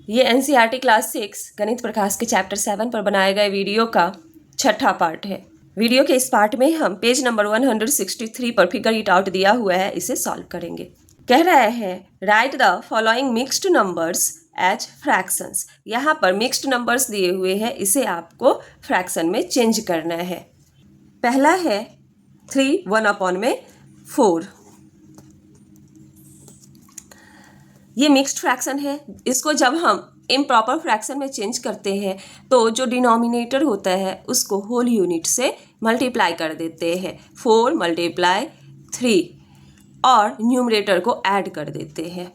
ये NCERT class 6 गणित प्रकाश के चैप्टर 7 पर बनाए गए वीडियो का छठा पार्ट है। वीडियो के इस पार्ट में हम पेज नंबर 163 पर फिगर इट आउट दिया हुआ है, इसे सॉल्व करेंगे। कह रहा है write the following mixed numbers as fractions. यहाँ पर मिक्स्ड नंबर्स दिए हुए हैं, इसे आपको फ्रैक्शन में चेंज करना है। पहला है 3 1/4। ये मिक्स्ड फ्रैक्शन है। इसको जब हम इम्प्रॉपर फ्रैक्शन में चेंज करते हैं तो जो डिनोमिनेटर होता है उसको होल यूनिट से मल्टीप्लाई कर देते हैं। 4 × 3 और न्यूमरेटर को ऐड कर देते हैं,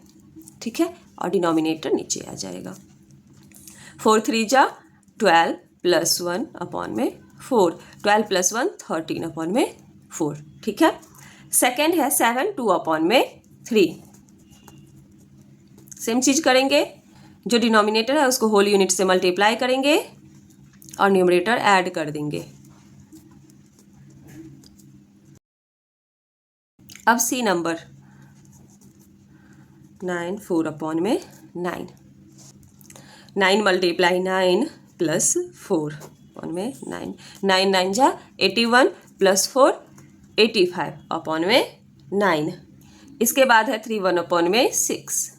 ठीक है, और डिनोमिनेटर नीचे आ जाएगा। 4 3 जा 12 + 1/4। 12 + 1 13/4, ठीक है। सेकेंड है 7 2/3। सेम चीज करेंगे, जो डिनोमिनेटर है उसको होल यूनिट से मल्टीप्लाई करेंगे और न्यूमरेटर ऐड कर देंगे। अब सी नंबर 9 4/9। 9 × 9 + 4/9। 9 9 जा 81 + 4 85/9। इसके बाद है 3 1/6।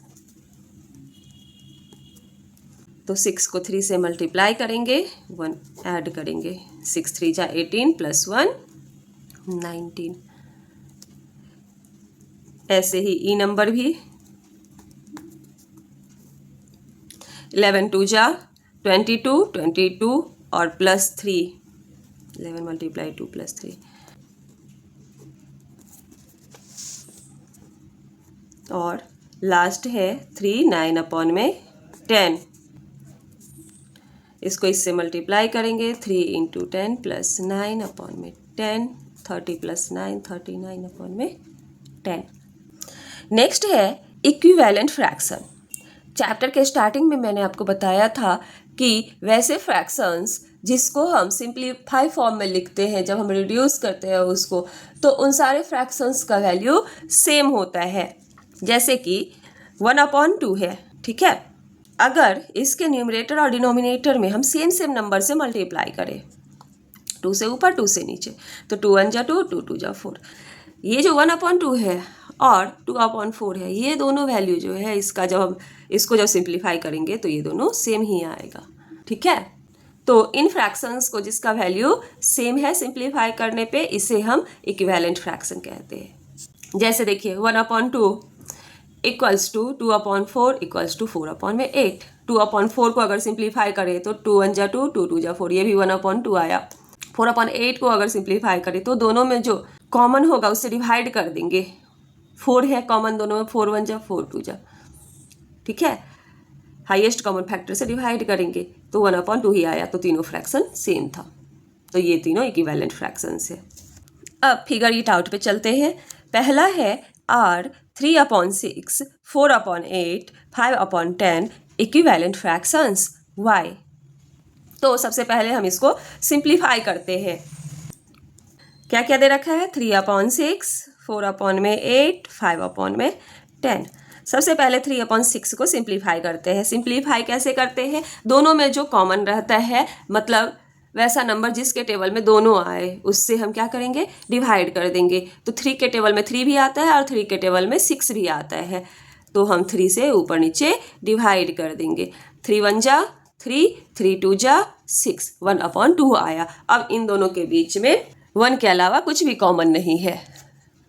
तो 6 को 3 से मल्टीप्लाई करेंगे, 1 ऐड करेंगे। 6 3 जा 18 + 1 19। ऐसे ही ई नंबर भी 11 2 जा 22 22 और +3। 11 × 2 + 3। और लास्ट है 3 9/10। इसको इससे मल्टीप्लाई करेंगे। 3 × 10 + 9/10। 30 + 9 39/10। नेक्स्ट है इक्विवेलेंट फ्रैक्शन। चैप्टर के स्टार्टिंग में मैंने आपको बताया था कि वैसे फ्रैक्शंस जिसको हम सिंप्लीफाई फॉर्म में लिखते हैं, जब हम रिड्यूस करते हैं उसको, तो उन सारे फ्रैक्शंस का वैल्यू सेम होता है। जैसे कि 1/2 है, ठीक है। अगर इसके न्यूमरेटर और डिनोमिनेटर में हम सेम नंबर से मल्टीप्लाई करें, 2 से ऊपर 2 से नीचे, तो 2 1 जा 2 2 2 जा 4। ये जो 1/2 है और 2/4 है, ये दोनों वैल्यू जो है इसका जब सिंप्लीफाई करेंगे तो ये दोनों सेम ही आएगा, ठीक है। तो इन फ्रैक्शंस को जिसका वैल्यू सेम है सिंप्लीफाई करने पे, इसे हम इक्विवेलेंट फ्रैक्शन कहते हैं। जैसे देखिए 1/2 = 2/4 = 4/8। 2/4 को अगर सिंप्लीफाई करें तो 2 1 जा 2 2 2 जा 4, ये भी 1/2 आया। 4/8 को अगर सिंप्लीफाई करें तो दोनों में जो कॉमन होगा उससे डिवाइड कर देंगे। 4 है कॉमन दोनों में, 4 1 जा 4 2 जा, ठीक है। हाईएस्ट कॉमन फैक्टर से डिवाइड करेंगे तो 1/2 ही आया। तो तीनों फ्रैक्शन सेम था, तो ये तीनों इक्विवेलेंट फ्रैक्शंस है। अब फिगर इट आउट पे चलते हैं। पहला है R 3/6 4/8 5/10 इक्विवेलेंट फ्रैक्शंस Y। तो सबसे पहले हम इसको सिंप्लीफाई करते हैं। क्या क्या दे रखा है? 3/6 4/8 5/10। सबसे पहले 3/6 को सिंप्लीफाई करते हैं। सिंप्लीफाई कैसे करते हैं? दोनों में जो कॉमन रहता है, मतलब वैसा नंबर जिसके टेबल में दोनों आए, उससे हम क्या करेंगे? डिवाइड कर देंगे। तो 3 के टेबल में 3 भी आता है और 3 के टेबल में 6 भी आता है, तो हम 3 से ऊपर नीचे डिवाइड कर देंगे। 3 1 जा 3 3 2 जा 6 1/2 आया। अब इन दोनों के बीच में 1 के अलावा कुछ भी कॉमन नहीं है,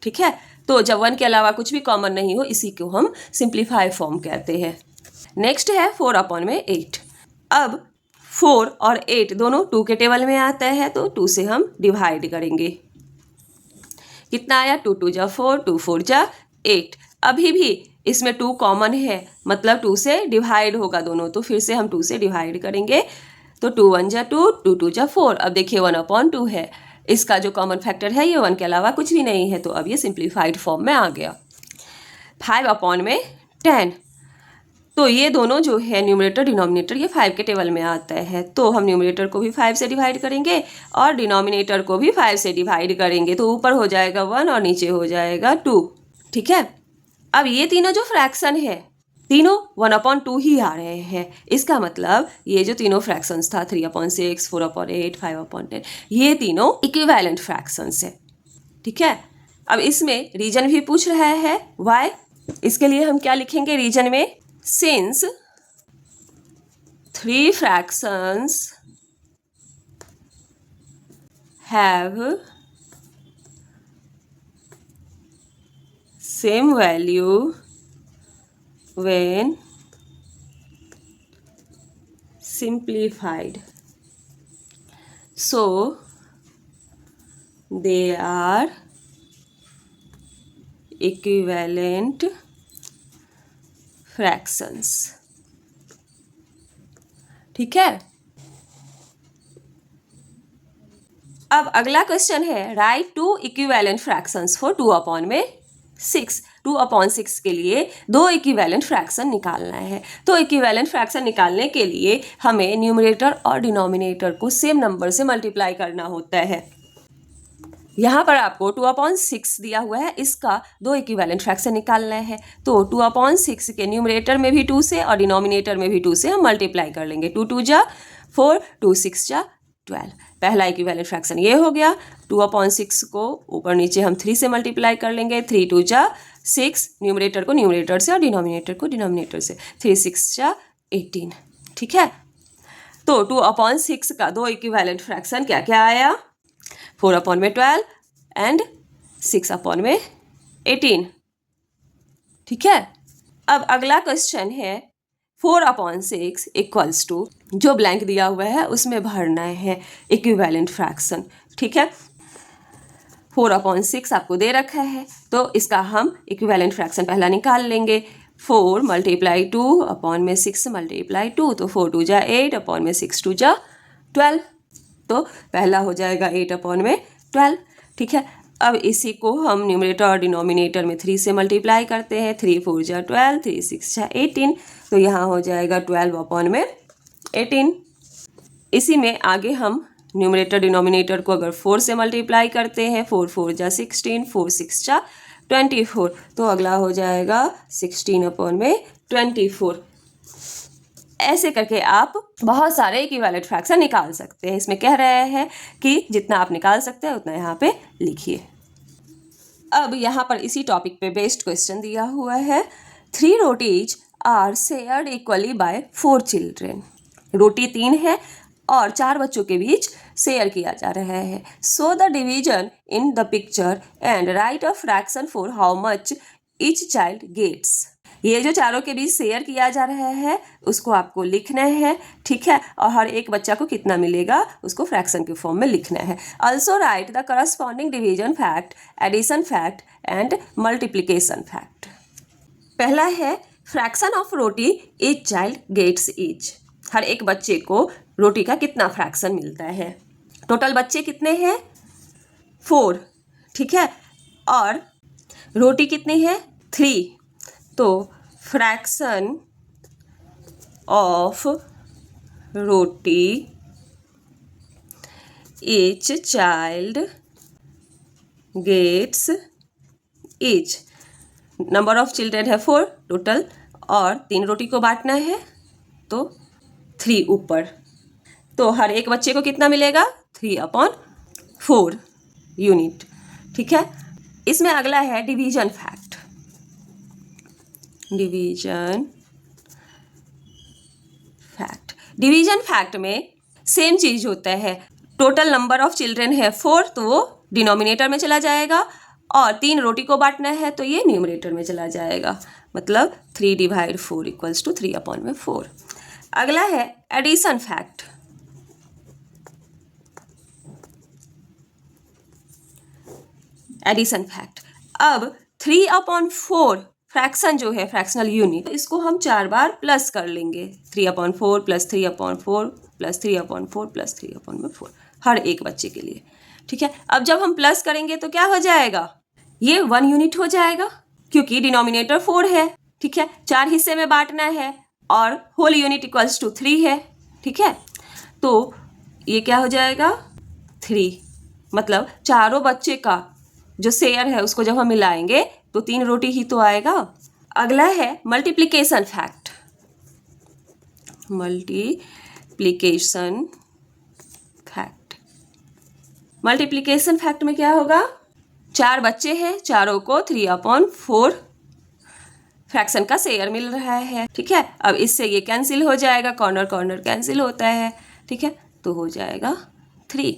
ठीक है। तो जब 1 के अलावा कुछ भी कॉमन नहीं हो, इसी को हम सिंप्लीफाई फॉर्म कहते हैं। नेक्स्ट है 4/8। अब 4 और 8 दोनों 2 के टेबल में आता है, तो 2 से हम डिवाइड करेंगे। कितना आया? 2 2 जा 4 2 4 जा 8। अभी भी इसमें 2 कॉमन है, मतलब 2 से डिवाइड होगा दोनों, तो फिर से हम 2 से डिवाइड करेंगे। तो 2 1 जा 2 2 2 जा 4। अब देखिए 1/2 है, इसका जो कॉमन फैक्टर है ये 1 के अलावा कुछ भी नहीं है, तो अब ये सिंप्लीफाइड फॉर्म में आ गया। 5/10, तो ये दोनों जो है न्यूमरेटर डिनोमिनेटर, ये 5 के टेबल में आता है, तो हम न्यूमरेटर को भी 5 से डिवाइड करेंगे और डिनोमिनेटर को भी 5 से डिवाइड करेंगे। तो ऊपर हो जाएगा 1 और नीचे हो जाएगा 2, ठीक है। अब ये तीनों जो फ्रैक्शन है तीनों 1/2 ही आ रहे हैं। इसका मतलब ये जो तीनों फ्रैक्शंस था 3/6, 4/8, 5/10, ये तीनों इक्विवेलेंट फ्रैक्शंस है। ठीक है, अब इसमें रीजन भी पूछ रहा है, वाई। इसके लिए हम क्या लिखेंगे रीजन में, since 3 fractions have same value when simplified, so they are equivalent fractions। ठीक है, अब अगला क्वेश्चन है, राइट 2 इक्विवेलेंट फ्रैक्शंस फॉर 2/6। 2/6 के लिए 2 इक्विवेलेंट फ्रैक्शन निकालना है। तो इक्विवेलेंट फ्रैक्शन निकालने के लिए हमें न्यूमरेटर और डिनोमिनेटर को सेम नंबर से मल्टीप्लाई करना होता है। यहाँ पर आपको 2/6 दिया हुआ है, इसका 2 इक्विवेलेंट फ्रैक्शन निकालना है। तो 2/6 के न्यूमरेटर में भी 2 से और डिनोमिनेटर में भी 2 से हम मल्टीप्लाई कर लेंगे। 2 2 जा 4, 2 6 जा 12। पहला इक्विवेलेंट फ्रैक्शन ये हो गया। 2/6 को ऊपर नीचे हम 3 से मल्टीप्लाई कर लेंगे। 3 2 जा 6, न्यूमरेटर को न्यूमरेटर से और डिनोमिनेटर को डिनोमिनेटर से। 3 6 जा 18। ठीक है, तो 2/6 का 2 इक्विवेलेंट फ्रैक्शन क्या क्या आया, 4/12 एंड 6/18। ठीक है, अब अगला क्वेश्चन है 4/6 इक्वल्स टू, जो ब्लैंक दिया हुआ है उसमें भरना है इक्विवेलेंट फ्रैक्शन। ठीक है, 4/6 आपको दे रखा है, तो इसका हम इक्विवेलेंट फ्रैक्शन पहला निकाल लेंगे। 4 मल्टीप्लाई 2/6 मल्टीप्लाई 2, तो 4 2 जा 8/6 2 जा 12, तो पहला हो जाएगा 8/12। ठीक है, अब इसी को हम न्यूमरेटर और डिनोमिनेटर में 3 से मल्टीप्लाई करते हैं। 3 4 जा 12, 3 6 जा 18, तो यहाँ हो जाएगा 12/18। इसी में आगे हम न्यूमरेटर डिनोमिनेटर को अगर 4 से मल्टीप्लाई करते हैं, 4 4 जा 16, 4 6 जा 24, तो अगला हो जाएगा 16/24। ऐसे करके आप बहुत सारे इक्विवेलेंट फ्रैक्शन निकाल सकते हैं। इसमें कह रहे हैं कि जितना आप निकाल सकते हैं उतना यहाँ पे लिखिए। अब यहाँ पर इसी टॉपिक पे बेस्ड क्वेश्चन दिया हुआ है, 3 rotis are shared equally by 4 children. रोटी 3 है और 4 बच्चों के बीच शेयर किया जा रहा है। So the division in the picture and write a fraction for how much each child gets. ये जो चारों के बीच शेयर किया जा रहा है उसको आपको लिखना है। ठीक है, और हर एक बच्चा को कितना मिलेगा उसको फ्रैक्शन के फॉर्म में लिखना है। Also write the corresponding division fact, addition fact and multiplication fact. पहला है fraction of roti each child gets each. हर एक बच्चे को रोटी का कितना फ्रैक्शन मिलता है। टोटल बच्चे कितने हैं, 4। ठीक है, और रोटी कितनी है, 3। तो fraction of roti each child gets each. Number of children है 4 टोटल, और 3 रोटी को बांटना है तो 3 ऊपर, तो हर एक बच्चे को कितना मिलेगा, 3/4 यूनिट। ठीक है, इसमें अगला है division fact. Division fact, division fact में सेम चीज होता है। टोटल नंबर ऑफ चिल्ड्रेन है 4, तो वो डिनोमिनेटर में चला जाएगा, और 3 रोटी को बांटना है तो ये न्यूमरेटर में चला जाएगा। मतलब 3/4 इक्वल्स टू 3/4। अगला है एडिशन फैक्ट। एडिशन फैक्ट, अब 3/4 फ्रैक्शन जो है फ्रैक्शनल यूनिट, इसको हम 4 बार प्लस कर लेंगे। 3/4 प्लस 3/4 प्लस 3/4 प्लस 3/4 हर एक बच्चे के लिए। ठीक है, अब जब हम प्लस करेंगे तो क्या हो जाएगा, ये 1 यूनिट हो जाएगा, क्योंकि डिनोमिनेटर 4 है। ठीक है, 4 हिस्से में बांटना है और होल यूनिट इक्वल्स टू 3 है। ठीक है, तो ये क्या हो जाएगा, 3। मतलब चारों बच्चे का जो शेयर है उसको जब हम मिलाएंगे तो 3 रोटी ही तो आएगा। अगला है multiplication fact. Multiplication fact, multiplication fact में क्या होगा, 4 बच्चे हैं, चारों को 3/4 फ्रैक्शन का शेयर मिल रहा है, ठीक है। अब इससे ये कैंसिल हो जाएगा, कॉर्नर कॉर्नर कैंसिल होता है, ठीक है, तो हो जाएगा 3।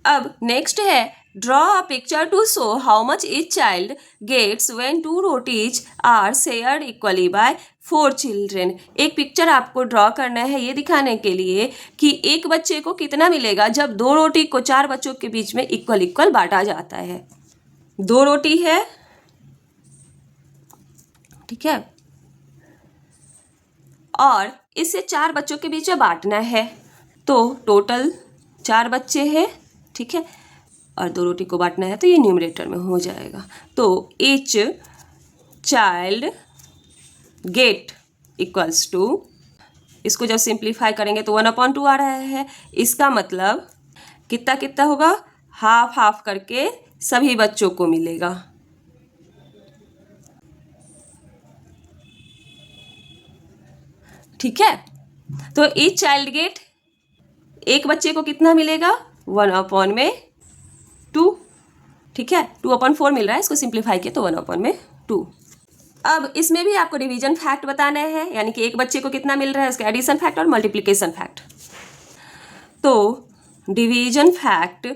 अब नेक्स्ट है draw a picture to show how much each child gets when 2 rotis are shared equally by 4 children. एक पिक्चर आपको ड्रॉ करना है ये दिखाने के लिए कि एक बच्चे को कितना मिलेगा जब 2 रोटी को 4 बच्चों के बीच में इक्वल इक्वल बांटा जाता है। 2 रोटी है, ठीक है, और इसे 4 बच्चों के बीच में बांटना है, तो टोटल 4 बच्चे हैं, ठीक है, और 2 रोटी को बांटना है तो ये न्यूमरेटर में हो जाएगा। तो each child get equals to, इसको जब सिंप्लीफाई करेंगे तो 1/2 आ रहा है। इसका मतलब कितना कितना होगा, हाफ हाफ करके सभी बच्चों को मिलेगा, ठीक है। तो ईच चाइल्ड गेट, एक बच्चे को कितना मिलेगा, 1/2, ठीक है, 2/4 मिल रहा है, इसको सिंप्लीफाई किया तो 1/2। अब इसमें भी आपको डिवीजन फैक्ट बताना है, यानी कि एक बच्चे को कितना मिल रहा है, उसका एडिशन फैक्ट और मल्टीप्लिकेशन फैक्ट। तो डिवीजन फैक्ट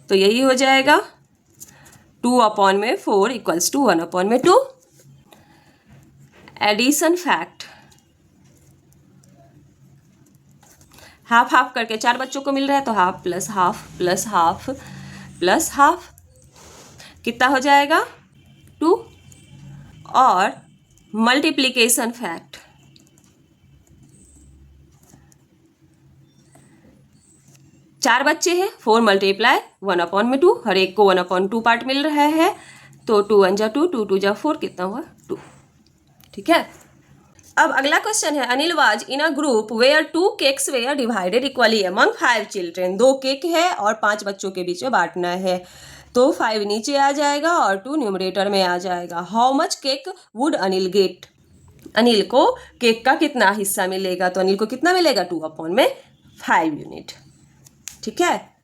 तो यही हो जाएगा 2/4 equals to 1/2। Addition fact half half करके 4 बच्चों को मिल रहा है तो half plus half plus half plus half कितना हो जाएगा 2। और मल्टीप्लिकेशन फैक्ट चार बच्चे हैं, 4 मल्टीप्लाई 1/2, हर एक को 1/2 पार्ट मिल रहा है, तो 2 1 जा 2, 2 2 जा 4, कितना हुआ 2, ठीक है। अब अगला क्वेश्चन है, Anil was in a group where 2 cakes were divided equally among 5 children. 2 cake है और 5 बच्चों के बीच में बांटना है, तो 5 नीचे आ जाएगा और 2 न्यूमरेटर में आ जाएगा। How much cake would Anil get, Anil को केक का कितना हिस्सा मिलेगा, तो अनिल को कितना मिलेगा 2/5 यूनिट, ठीक है।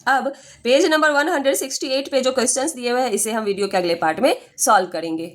अब पेज नंबर 168 पे जो क्वेश्चंस दिए हुए हैं इसे हम वीडियो के अगले पार्ट में सॉल्व करेंगे।